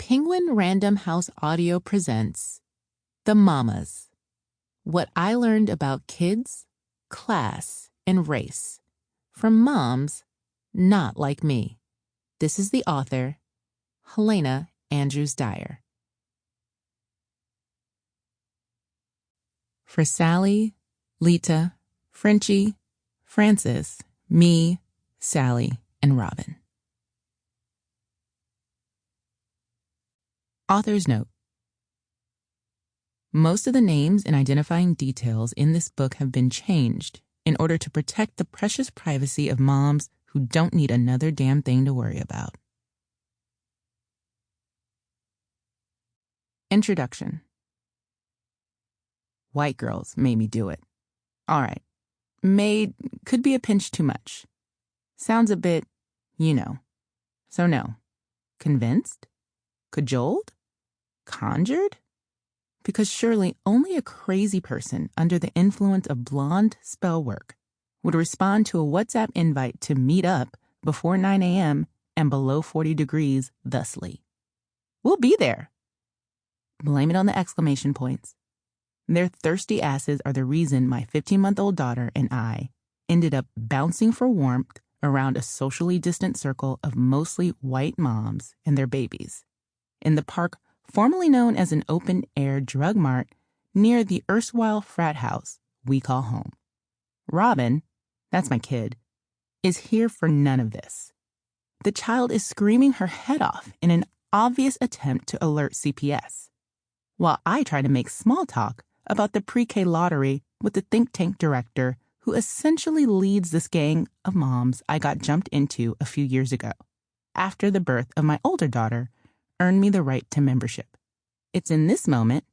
Penguin Random House Audio presents The Mamas. What I learned about kids, class, and race from moms not like me. This is the author, Helena Andrews-Dyer. For Sally, Lita, Frenchie, Francis, me, Sally, and Robin. Author's note. Most of the names and identifying details in this book have been changed in order to protect the precious privacy of moms who don't need another damn thing to worry about. Introduction. White girls made me do it. All right. Made could be a pinch too much. Sounds a bit, So no. Convinced? Cajoled? Conjured? Because surely only a crazy person under the influence of blonde spell work would respond to a WhatsApp invite to meet up before 9 a.m. and below 40 degrees thusly. We'll be there. Blame it on the exclamation points. Their thirsty asses are the reason my 15-month-old daughter and I ended up bouncing for warmth around a socially distant circle of mostly white moms and their babies in the park formerly known as an open-air drug mart near the erstwhile frat house we call home. Robin, that's my kid, is here for none of this. The child is screaming her head off in an obvious attempt to alert CPS, while I try to make small talk about the pre-K lottery with the think tank director who essentially leads this gang of moms I got jumped into a few years ago, after the birth of my older daughter earned me the right to membership. It's in this moment,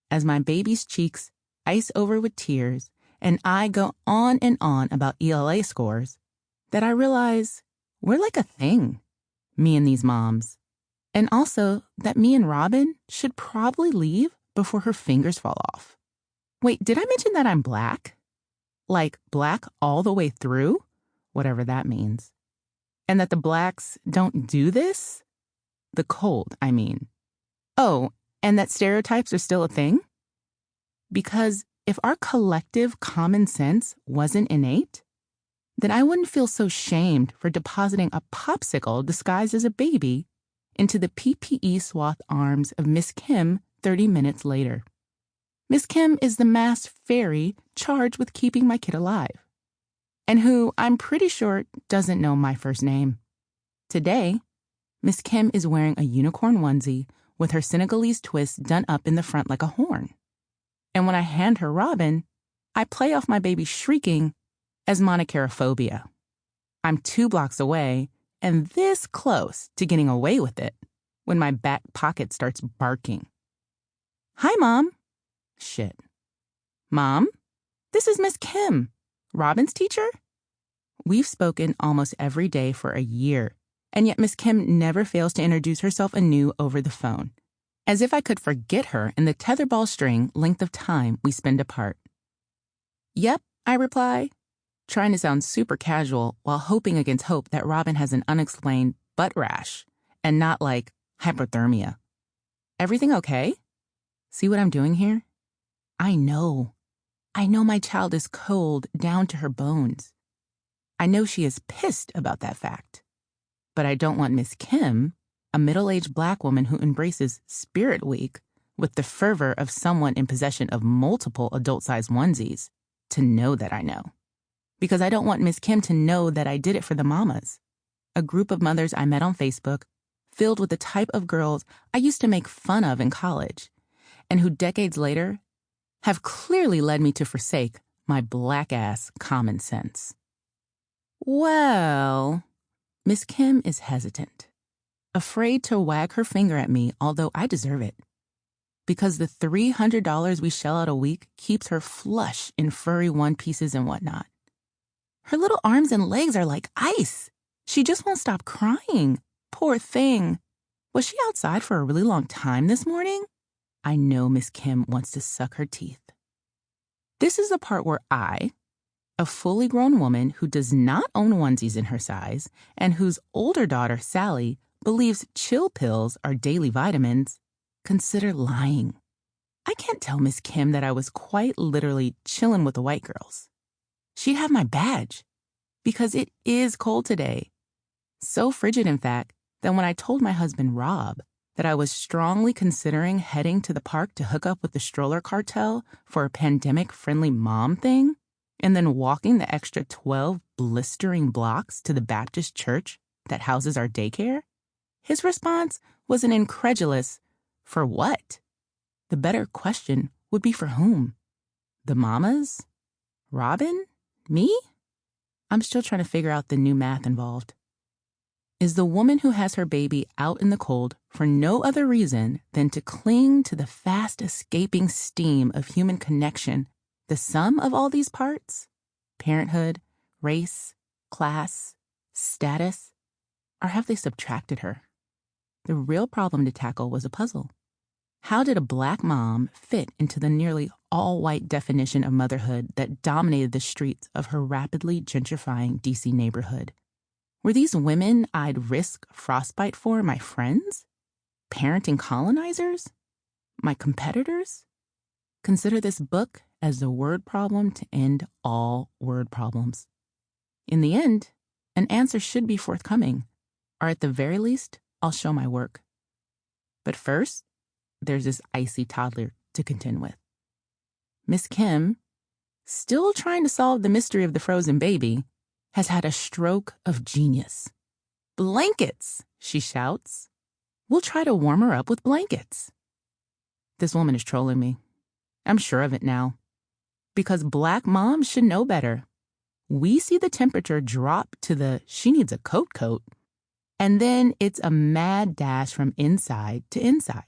as my baby's cheeks ice over with tears and I go on and on about ELA scores, that I realize we're like a thing, me and these moms. And also that me and Robin should probably leave before her fingers fall off. Wait, did I mention that I'm black? Like black all the way through? Whatever that means. And that the blacks don't do this? The cold, I mean. Oh, and that stereotypes are still a thing? Because if our collective common sense wasn't innate, then I wouldn't feel so shamed for depositing a popsicle disguised as a baby into the PPE swathed arms of Miss Kim 30 minutes later. Miss Kim is the masked fairy charged with keeping my kid alive, and who I'm pretty sure doesn't know my first name. Today, Miss Kim is wearing a unicorn onesie with her Senegalese twist done up in the front like a horn. And when I hand her Robin, I play off my baby shrieking as monocarophobia. I'm 2 blocks away and this close to getting away with it when my back pocket starts barking. Hi, Mom. Shit. Mom, this is Miss Kim, Robin's teacher. We've spoken almost every day for a year. And yet Miss Kim never fails to introduce herself anew over the phone, as if I could forget her in the tetherball string length of time we spend apart. Yep, I reply, trying to sound super casual while hoping against hope that Robin has an unexplained butt rash and not like hypothermia. Everything okay? See what I'm doing here? I know my child is cold down to her bones. I know she is pissed about that fact. But I don't want Miss Kim, a middle-aged black woman who embraces Spirit Week with the fervor of someone in possession of multiple adult-sized onesies, to know that I know. Because I don't want Miss Kim to know that I did it for the mamas, a group of mothers I met on Facebook, filled with the type of girls I used to make fun of in college, and who decades later have clearly led me to forsake my black-ass common sense. Well, Miss Kim is hesitant, afraid to wag her finger at me, although I deserve it. Because the $300 we shell out a week keeps her flush in furry one pieces and whatnot. Her little arms and legs are like ice. She just won't stop crying. Poor thing. Was she outside for a really long time this morning? I know Miss Kim wants to suck her teeth. This is the part where I, a fully grown woman who does not own onesies in her size and whose older daughter, Sally, believes chill pills are daily vitamins, consider lying. I can't tell Miss Kim that I was quite literally chilling with the white girls. She'd have my badge, because it is cold today. So frigid, in fact, that when I told my husband, Rob, that I was strongly considering heading to the park to hook up with the stroller cartel for a pandemic-friendly mom thing, and then walking the extra 12 blistering blocks to the Baptist church that houses our daycare, his response was an incredulous, "For what?" The better question would be for whom? The mamas? Robin? Me? I'm still trying to figure out the new math involved. Is the woman who has her baby out in the cold for no other reason than to cling to the fast-escaping steam of human connection the sum of all these parts? Parenthood, race, class, status? Or have they subtracted her? The real problem to tackle was a puzzle. How did a black mom fit into the nearly all-white definition of motherhood that dominated the streets of her rapidly gentrifying D.C. neighborhood? Were these women I'd risk frostbite for my friends? Parenting colonizers? My competitors? Consider this book as the word problem to end all word problems. In the end, an answer should be forthcoming, or at the very least, I'll show my work. But first, there's this icy toddler to contend with. Miss Kim, still trying to solve the mystery of the frozen baby, has had a stroke of genius. "Blankets," she shouts. "We'll try to warm her up with blankets." This woman is trolling me. I'm sure of it now. Because black moms should know better. We see the temperature drop to the "she needs a coat," and then it's a mad dash from inside to inside.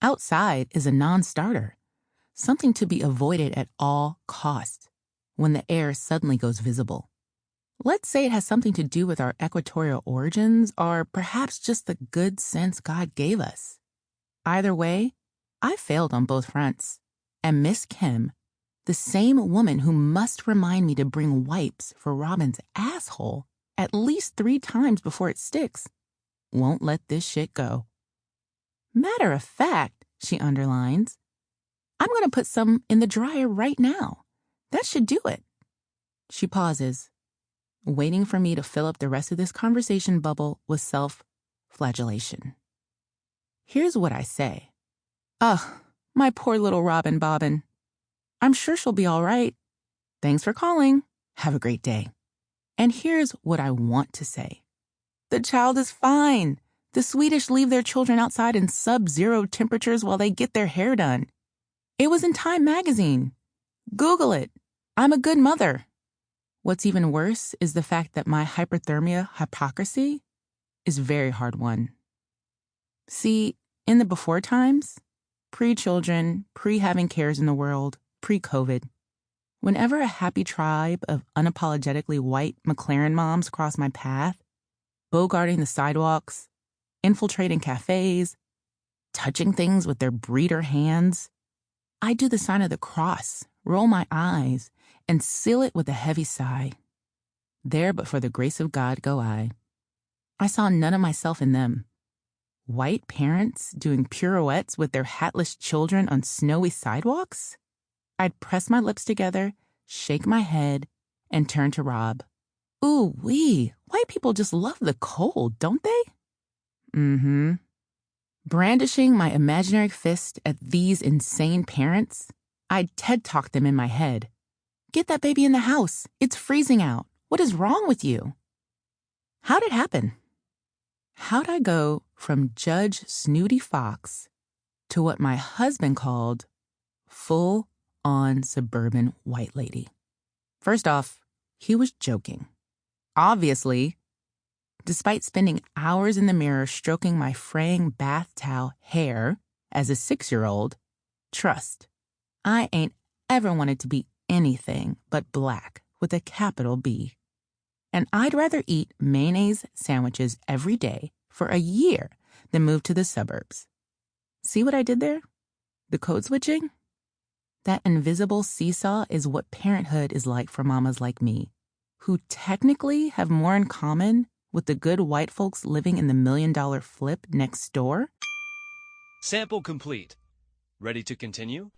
Outside is a non-starter, something to be avoided at all costs when the air suddenly goes visible. Let's say it has something to do with our equatorial origins, or perhaps just the good sense God gave us. Either way, I failed on both fronts. And Miss Kim, the same woman who must remind me to bring wipes for Robin's asshole at least 3 times before it sticks, won't let this shit go. Matter of fact, she underlines, I'm going to put some in the dryer right now. That should do it. She pauses, waiting for me to fill up the rest of this conversation bubble with self-flagellation. Here's what I say. Ugh, my poor little Robin Bobbin. I'm sure she'll be all right. Thanks for calling. Have a great day. And here's what I want to say. The child is fine. The Swedish leave their children outside in sub-zero temperatures while they get their hair done. It was in Time magazine. Google it. I'm a good mother. What's even worse is the fact that my hyperthermia hypocrisy is very hard won. See, in the before times, pre-children, pre-having cares in the world, pre-COVID, whenever a happy tribe of unapologetically white McLaren moms crossed my path, bogarting the sidewalks, infiltrating cafes, touching things with their breeder hands, I'd do the sign of the cross, roll my eyes, and seal it with a heavy sigh. There but for the grace of God go I. I saw none of myself in them. White parents doing pirouettes with their hatless children on snowy sidewalks? I'd press my lips together, shake my head, and turn to Rob. Ooh-wee, white people just love the cold, don't they? Mm-hmm. Brandishing my imaginary fist at these insane parents, I'd TED-talk them in my head. Get that baby in the house. It's freezing out. What is wrong with you? How'd it happen? How'd I go from Judge Snooty Fox to what my husband called full-on suburban white lady? First off, he was joking. Obviously, despite spending hours in the mirror stroking my fraying bath towel hair as a 6-year-old, trust, I ain't ever wanted to be anything but black with a capital B. And I'd rather eat mayonnaise sandwiches every day for a year than move to the suburbs. See what I did there? The code switching? That invisible seesaw is what parenthood is like for mamas like me, who technically have more in common with the good white folks living in the $1 million flip next door? Sample complete. Ready to continue?